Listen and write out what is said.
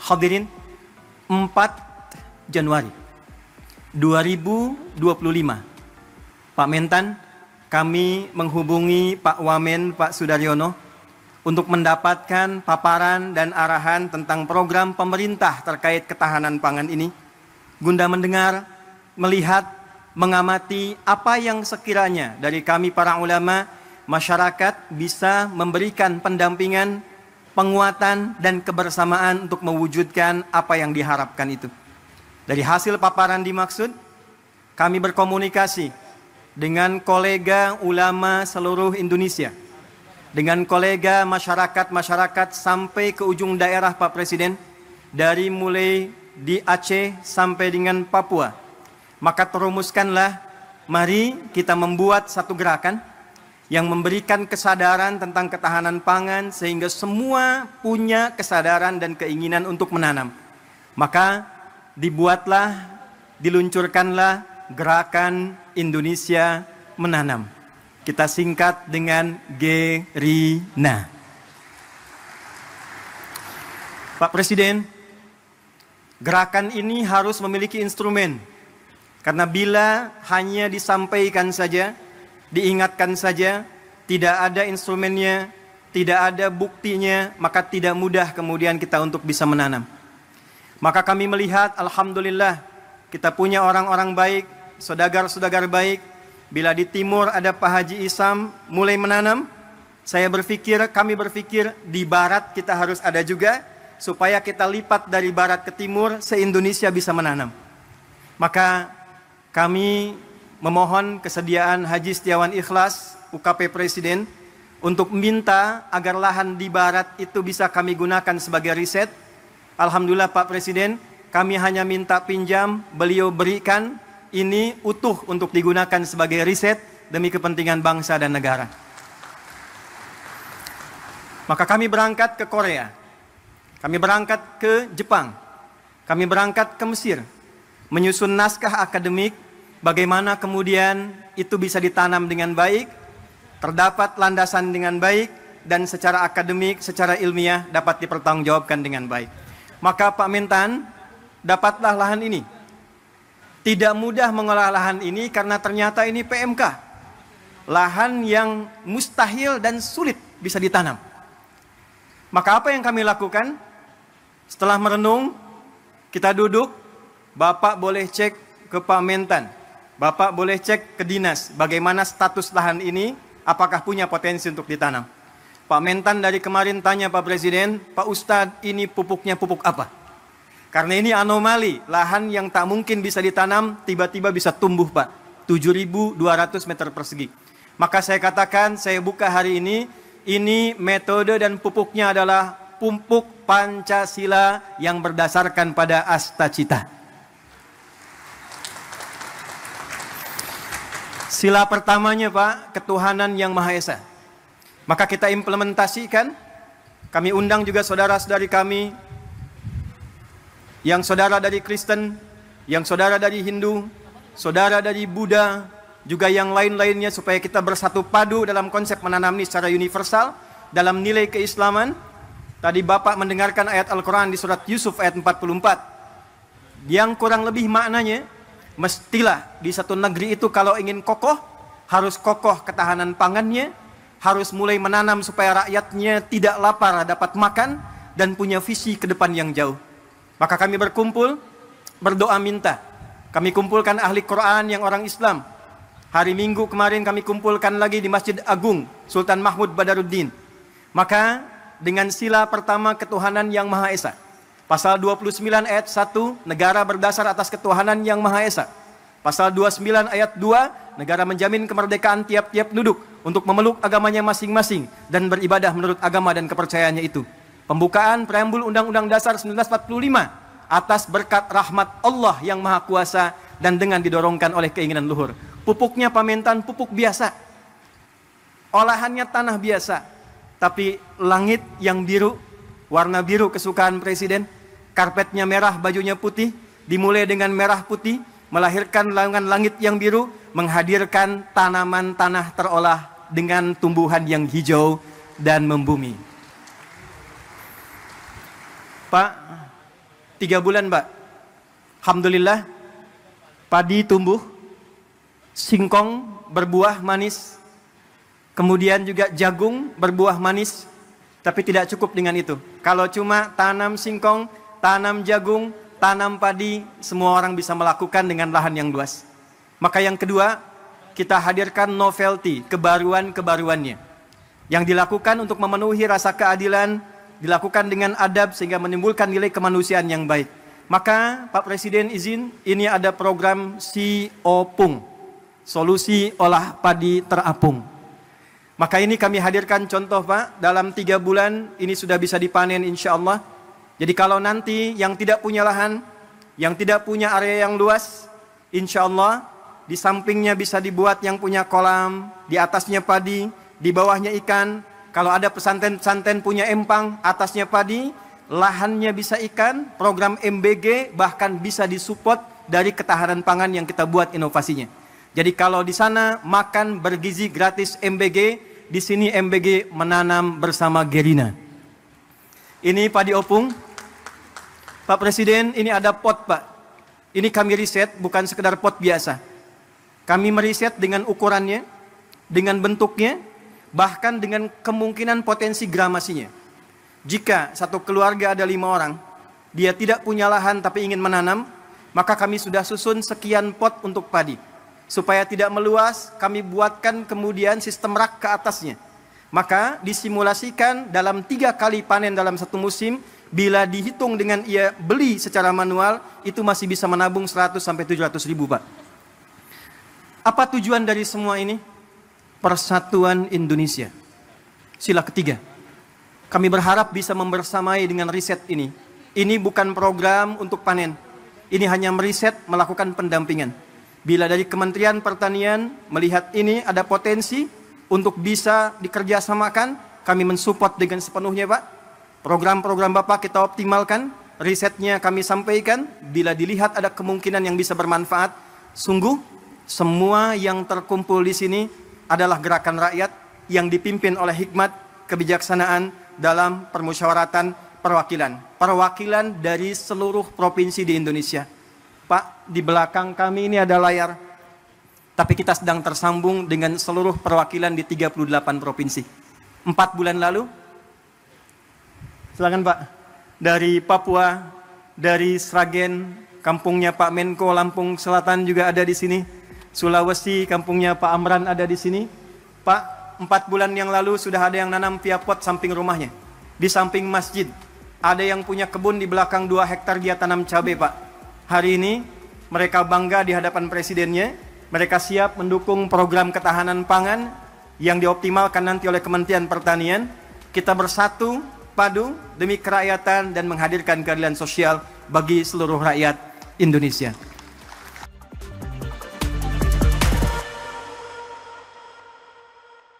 Hadirin, 4 Januari 2025, Pak Mentan, kami menghubungi Pak Wamen, Pak Sudaryono, untuk mendapatkan paparan dan arahan tentang program pemerintah terkait ketahanan pangan ini, guna mendengar, melihat, mengamati apa yang sekiranya dari kami para ulama, masyarakat bisa memberikan pendampingan, penguatan, dan kebersamaan untuk mewujudkan apa yang diharapkan itu. Dari hasil paparan dimaksud, kami berkomunikasi dengan kolega ulama seluruh Indonesia, dengan kolega masyarakat-masyarakat sampai ke ujung daerah Pak Presiden, dari mulai di Aceh sampai dengan Papua. Maka terumuskanlah, mari kita membuat satu gerakan yang memberikan kesadaran tentang ketahanan pangan sehingga semua punya kesadaran dan keinginan untuk menanam. Maka dibuatlah, diluncurkanlah gerakan Indonesia Menanam. Kita singkat dengan GERINA. Pak Presiden, gerakan ini harus memiliki instrumen. Karena bila hanya disampaikan saja, diingatkan saja, tidak ada instrumennya, tidak ada buktinya, maka tidak mudah kemudian kita untuk bisa menanam. Maka kami melihat, alhamdulillah, kita punya orang-orang baik, saudagar-saudagar baik. Bila di timur ada Pak Haji Isam mulai menanam, kami berpikir di barat kita harus ada juga, supaya kita lipat dari barat ke timur, se-Indonesia bisa menanam. Maka kami memohon kesediaan Haji Setiawan Ikhlas, UKP Presiden, untuk minta agar lahan di barat itu bisa kami gunakan sebagai riset. Alhamdulillah Pak Presiden, kami hanya minta pinjam, beliau berikan, ini utuh untuk digunakan sebagai riset demi kepentingan bangsa dan negara. Maka kami berangkat ke Korea, kami berangkat ke Jepang, kami berangkat ke Mesir, menyusun naskah akademik, bagaimana kemudian itu bisa ditanam dengan baik, terdapat landasan dengan baik, dan secara akademik, secara ilmiah dapat dipertanggungjawabkan dengan baik. Maka Pak Mentan, dapatlah lahan ini. Tidak mudah mengolah lahan ini karena ternyata ini PMK. Lahan yang mustahil dan sulit bisa ditanam. Maka apa yang kami lakukan? Setelah merenung, kita duduk, Bapak boleh cek ke Pak Mentan, Bapak boleh cek ke dinas, bagaimana status lahan ini, apakah punya potensi untuk ditanam. Pak Mentan dari kemarin tanya Pak Presiden, Pak Ustadz ini pupuknya pupuk apa? Karena ini anomali, lahan yang tak mungkin bisa ditanam, tiba-tiba bisa tumbuh Pak, 7.200 meter persegi. Maka saya katakan, saya buka hari ini metode dan pupuknya adalah pupuk Pancasila yang berdasarkan pada Astacita. Sila pertamanya Pak, ketuhanan yang Maha Esa. Maka kita implementasikan, kami undang juga saudara-saudari kami, yang saudara dari Kristen, yang saudara dari Hindu, saudara dari Buddha, juga yang lain-lainnya, supaya kita bersatu padu dalam konsep menanam ini secara universal, dalam nilai keislaman. Tadi Bapak mendengarkan ayat Al-Quran di surat Yusuf ayat 44, yang kurang lebih maknanya, mestilah di satu negeri itu kalau ingin kokoh, harus kokoh ketahanan pangannya, harus mulai menanam supaya rakyatnya tidak lapar, dapat makan, dan punya visi ke depan yang jauh. Maka kami berkumpul, berdoa minta. Kami kumpulkan ahli Quran yang orang Islam. Hari Minggu kemarin kami kumpulkan lagi di Masjid Agung Sultan Mahmud Badaruddin. Maka dengan sila pertama ketuhanan yang Maha Esa. Pasal 29 ayat 1, negara berdasar atas ketuhanan yang Maha Esa. Pasal 29 ayat 2, negara menjamin kemerdekaan tiap-tiap penduduk untuk memeluk agamanya masing-masing dan beribadah menurut agama dan kepercayaannya itu. Pembukaan preambul Undang-Undang Dasar 1945 atas berkat rahmat Allah yang Maha Kuasa dan dengan didorongkan oleh keinginan luhur. Pupuknya Pak Mentan pupuk biasa. Olahannya tanah biasa. Tapi langit yang biru, warna biru kesukaan Presiden, karpetnya merah, bajunya putih, dimulai dengan merah putih, melahirkan langit yang biru, menghadirkan tanaman tanah terolah dengan tumbuhan yang hijau dan membumi. Pak, 3 bulan, Mbak. Alhamdulillah, padi tumbuh, singkong berbuah manis, kemudian juga jagung berbuah manis, tapi tidak cukup dengan itu. Kalau cuma tanam singkong, tanam jagung, tanam padi, semua orang bisa melakukan dengan lahan yang luas. Maka yang kedua, kita hadirkan novelty, kebaruan-kebaruannya. Yang dilakukan untuk memenuhi rasa keadilan, dilakukan dengan adab sehingga menimbulkan nilai kemanusiaan yang baik. Maka Pak Presiden izin, ini ada program SIOPUNG, Solusi Olah Padi Terapung. Maka ini kami hadirkan contoh, Pak, dalam 3 bulan ini sudah bisa dipanen insya Allah. Jadi kalau nanti yang tidak punya lahan, yang tidak punya area yang luas, insya Allah di sampingnya bisa dibuat yang punya kolam, di atasnya padi, di bawahnya ikan. Kalau ada pesantren-pesantren punya empang, atasnya padi, lahannya bisa ikan, program MBG bahkan bisa disupport dari ketahanan pangan yang kita buat inovasinya. Jadi kalau di sana makan bergizi gratis MBG, di sini MBG menanam bersama Gerina. Ini padi opung. Pak Presiden, ini ada pot, Pak. Ini kami riset, bukan sekedar pot biasa. Kami meriset dengan ukurannya, dengan bentuknya, bahkan dengan kemungkinan potensi gramasinya. Jika satu keluarga ada 5 orang, dia tidak punya lahan tapi ingin menanam, maka kami sudah susun sekian pot untuk padi. Supaya tidak meluas, kami buatkan kemudian sistem rak ke atasnya. Maka disimulasikan dalam 3 kali panen dalam satu musim, bila dihitung dengan ia beli secara manual, itu masih bisa menabung 100-700 ribu, Pak. Apa tujuan dari semua ini? Persatuan Indonesia. Sila ketiga. Kami berharap bisa membersamai dengan riset ini. Ini bukan program untuk panen. Ini hanya meriset, melakukan pendampingan. Bila dari Kementerian Pertanian melihat ini ada potensi untuk bisa dikerjasamakan, kami mensupport dengan sepenuhnya, Pak. Program-program Bapak kita optimalkan, risetnya kami sampaikan. Bila dilihat ada kemungkinan yang bisa bermanfaat, sungguh semua yang terkumpul di sini adalah gerakan rakyat yang dipimpin oleh hikmat, kebijaksanaan dalam permusyawaratan perwakilan. Perwakilan dari seluruh provinsi di Indonesia. Pak, di belakang kami ini ada layar. Tapi kita sedang tersambung dengan seluruh perwakilan di 38 provinsi. 4 bulan lalu, silakan Pak, dari Papua, dari Sragen, kampungnya Pak Menko, Lampung Selatan juga ada di sini. Sulawesi, kampungnya Pak Amran ada di sini. Pak, 4 bulan yang lalu sudah ada yang nanam via pot samping rumahnya. Di samping masjid. Ada yang punya kebun di belakang 2 hektar dia tanam cabai, Pak. Hari ini mereka bangga di hadapan presidennya. Mereka siap mendukung program ketahanan pangan yang dioptimalkan nanti oleh Kementerian Pertanian. Kita bersatu, padu demi kerakyatan dan menghadirkan keadilan sosial bagi seluruh rakyat Indonesia.